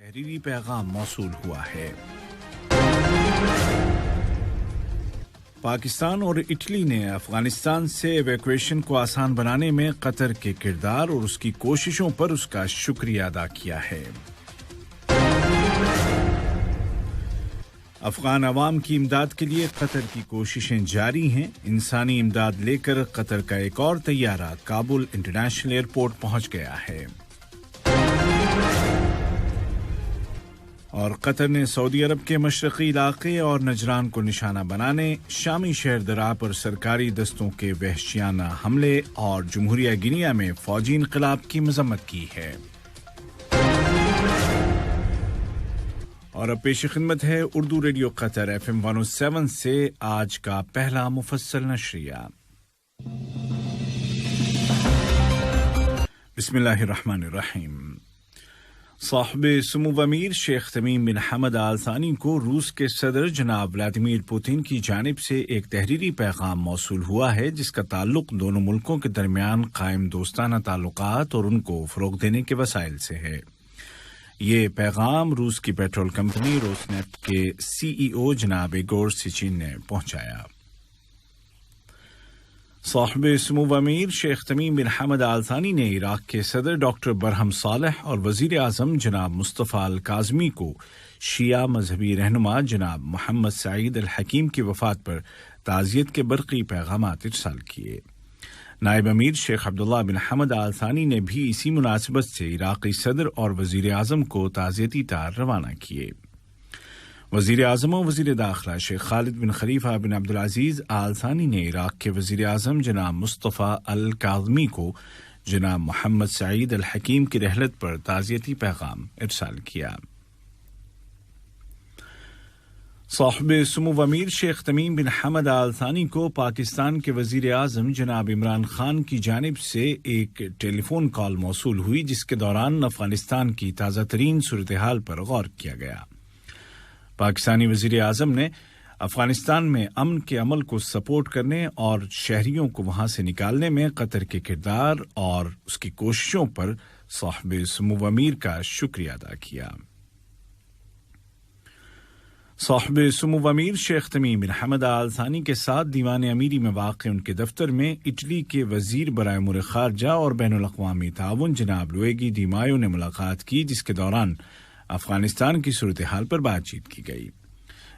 تحریری پیغام موصول ہوا ہے۔ پاکستان اور اٹلی نے افغانستان سے ایویکویشن کو آسان بنانے میں قطر کے کردار اور اس کی کوششوں پر اس کا شکریہ ادا کیا ہے۔ افغان عوام کی امداد کے لیے قطر کی کوششیں جاری ہیں۔ انسانی امداد لے کر قطر کا ایک اور طیارہ کابل انٹرنیشنل ایئرپورٹ پہنچ گیا ہے۔ اور قطر نے سعودی عرب کے مشرقی علاقے اور نجران کو نشانہ بنانے، شامی شہر درعا پر سرکاری دستوں کے وحشیانہ حملے اور جمہوریہ گینیا میں فوجی انقلاب کی مذمت کی ہے۔ اور اب پیش خدمت ہے اردو ریڈیو قطر FM 107 سے آج کا پہلا مفصل نشریہ۔ بسم اللہ الرحمن الرحیم۔ صاحب سمو امیر شیخ تمیم بن حمد آل ثانی کو روس کے صدر جناب ولادیمیر پوتین کی جانب سے ایک تحریری پیغام موصول ہوا ہے جس کا تعلق دونوں ملکوں کے درمیان قائم دوستانہ تعلقات اور ان کو فروغ دینے کے وسائل سے ہے۔ یہ پیغام روس کی پیٹرول کمپنی روس نیفٹ کے CEO جناب ایگور سیچین نے پہنچایا۔ صاحب سمو امیر شیخ تمیم بن حمد آل ثانی نے عراق کے صدر ڈاکٹر برہم صالح اور وزیر اعظم جناب مصطفیٰ الکاظمی کو شیعہ مذہبی رہنما جناب محمد سعید الحکیم کی وفات پر تعزیت کے برقی پیغامات ارسال کیے۔ نائب امیر شیخ عبداللہ بن حمد آل ثانی نے بھی اسی مناسبت سے عراقی صدر اور وزیر اعظم کو تعزیتی تار روانہ کیے۔ وزیر اعظم و وزیر داخلہ شیخ خالد بن خلیفہ بن عبدالعزیز آل ثانی نے عراق کے وزیر اعظم جناب مصطفیٰ الکاظمی کو جناب محمد سعید الحکیم کی رحلت پر تعزیتی پیغام ارسال کیا۔ صاحب سمو امیر شیخ تمیم بن حمد آل ثانی کو پاکستان کے وزیر اعظم جناب عمران خان کی جانب سے ایک ٹیلی فون کال موصول ہوئی جس کے دوران افغانستان کی تازہ ترین صورتحال پر غور کیا گیا۔ پاکستانی وزیر اعظم نے افغانستان میں امن کے عمل کو سپورٹ کرنے اور شہریوں کو وہاں سے نکالنے میں قطر کے کردار اور اس کی کوششوں پر صاحب سمو امیر کا شکریہ ادا کیا۔ صاحب سمو امیر شیخ تمیم بن حمد آل ثانی کے ساتھ دیوان امیری میں واقع ان کے دفتر میں اٹلی کے وزیر برائے امور خارجہ اور بین الاقوامی تعاون جناب لوئیگی ڈی مایو نے ملاقات کی جس کے دوران افغانستان کی صورتحال پر بات چیت کی گئی۔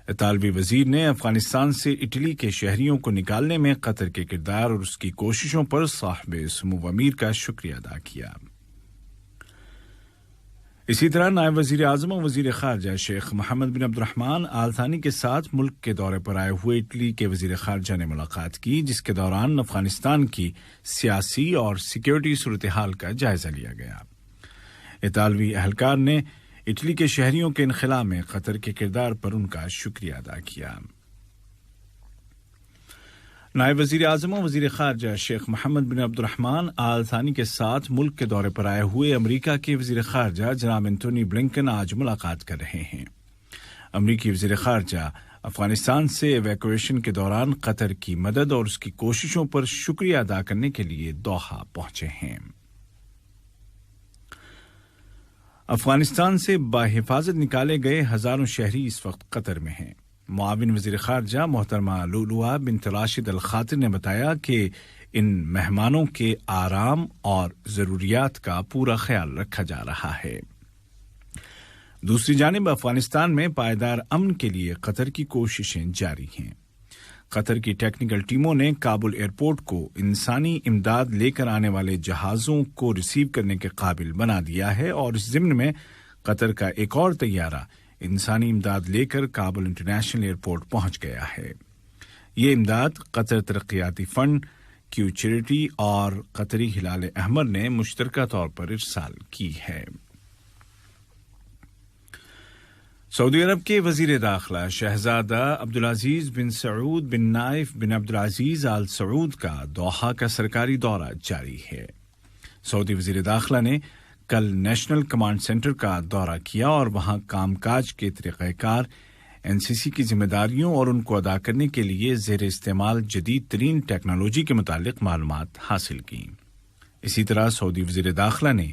اطالوی وزیر نے افغانستان سے اٹلی کے شہریوں کو نکالنے میں قطر کے کردار اور اس کی کوششوں پر صاحب سمو امیر کا شکریہ ادا کیا۔ اسی طرح نائب وزیر اعظم و وزیر خارجہ شیخ محمد بن عبد الرحمن آل ثانی کے ساتھ ملک کے دورے پر آئے ہوئے اٹلی کے وزیر خارجہ نے ملاقات کی جس کے دوران افغانستان کی سیاسی اور سیکیورٹی صورتحال کا جائزہ لیا گیا۔ اطالوی اہلکار نے اٹلی کے شہریوں کے انخلاء میں قطر کے کردار پر ان کا شکریہ ادا کیا۔ نائب وزیر اعظم و وزیر خارجہ شیخ محمد بن عبد الرحمن آل ثانی کے ساتھ ملک کے دورے پر آئے ہوئے امریکہ کے وزیر خارجہ جناب اینٹونی بلنکن آج ملاقات کر رہے ہیں۔ امریکی وزیر خارجہ افغانستان سے ایویکویشن کے دوران قطر کی مدد اور اس کی کوششوں پر شکریہ ادا کرنے کے لیے دوحہ پہنچے ہیں۔ افغانستان سے بحفاظت نکالے گئے ہزاروں شہری اس وقت قطر میں ہیں۔ معاون وزیر خارجہ محترمہ لؤلؤہ بنت راشد الخاطر نے بتایا کہ ان مہمانوں کے آرام اور ضروریات کا پورا خیال رکھا جا رہا ہے۔ دوسری جانب افغانستان میں پائیدار امن کے لیے قطر کی کوششیں جاری ہیں۔ قطر کی ٹیکنیکل ٹیموں نے کابل ایئرپورٹ کو انسانی امداد لے کر آنے والے جہازوں کو ریسیو کرنے کے قابل بنا دیا ہے اور اس ضمن میں قطر کا ایک اور طیارہ انسانی امداد لے کر کابل انٹرنیشنل ایئرپورٹ پہنچ گیا ہے۔ یہ امداد قطر ترقیاتی فنڈ، کیو چیریٹی اور قطری ہلال احمر نے مشترکہ طور پر ارسال کی ہے۔ سعودی عرب کے وزیر داخلہ شہزادہ عبدالعزیز بن سعود بن نائف بن عبدالعزیز آل سعود کا دوحہ کا سرکاری دورہ جاری ہے۔ سعودی وزیر داخلہ نے کل نیشنل کمانڈ سینٹر کا دورہ کیا اور وہاں کام کاج کے طریقہ کار، NCC کی ذمہ داریوں اور ان کو ادا کرنے کے لیے زیر استعمال جدید ترین ٹیکنالوجی کے متعلق معلومات حاصل کی۔ اسی طرح سعودی وزیر داخلہ نے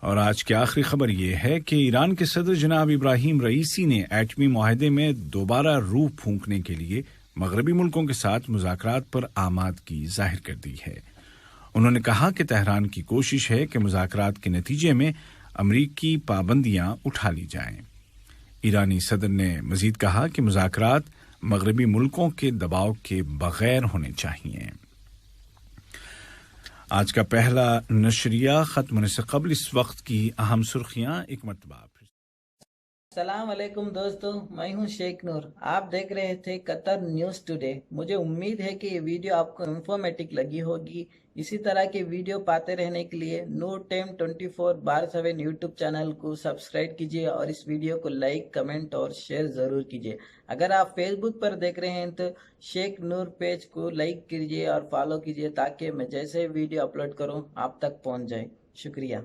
اور آج کی آخری خبر یہ ہے کہ ایران کے صدر جناب ابراہیم رئیسی نے ایٹمی معاہدے میں دوبارہ روح پھونکنے کے لیے مغربی ملکوں کے ساتھ مذاکرات پر آمادگی ظاہر کر دی ہے۔ انہوں نے کہا کہ تہران کی کوشش ہے کہ مذاکرات کے نتیجے میں امریکی پابندیاں اٹھا لی جائیں۔ ایرانی صدر نے مزید کہا کہ مذاکرات مغربی ملکوں کے دباؤ کے بغیر ہونے چاہیے۔ آج کا پہلا نشریہ ختم ہونے سے قبل اس وقت کی اہم سرخیاں ایک مرتبہ۔ السلام علیکم دوستو، میں ہوں شیخ نور۔ آپ دیکھ رہے تھے قطر نیوز ٹوڈے۔ مجھے امید ہے کہ یہ ویڈیو آپ کو انفارمیٹک لگی ہوگی۔ اسی طرح کے ویڈیو پاتے رہنے کے لیے نور ٹائم 24/7 یوٹیوب چینل کو سبسکرائب کیجیے اور اس ویڈیو کو لائک، کمنٹ اور شیئر ضرور کیجیے۔ اگر آپ فیس بک پر دیکھ رہے ہیں تو شیخ نور پیج کو لائک کیجیے اور فالو کیجیے تاکہ میں جیسے ویڈیو اپلوڈ کروں آپ تک پہنچ جائے۔ شکریہ۔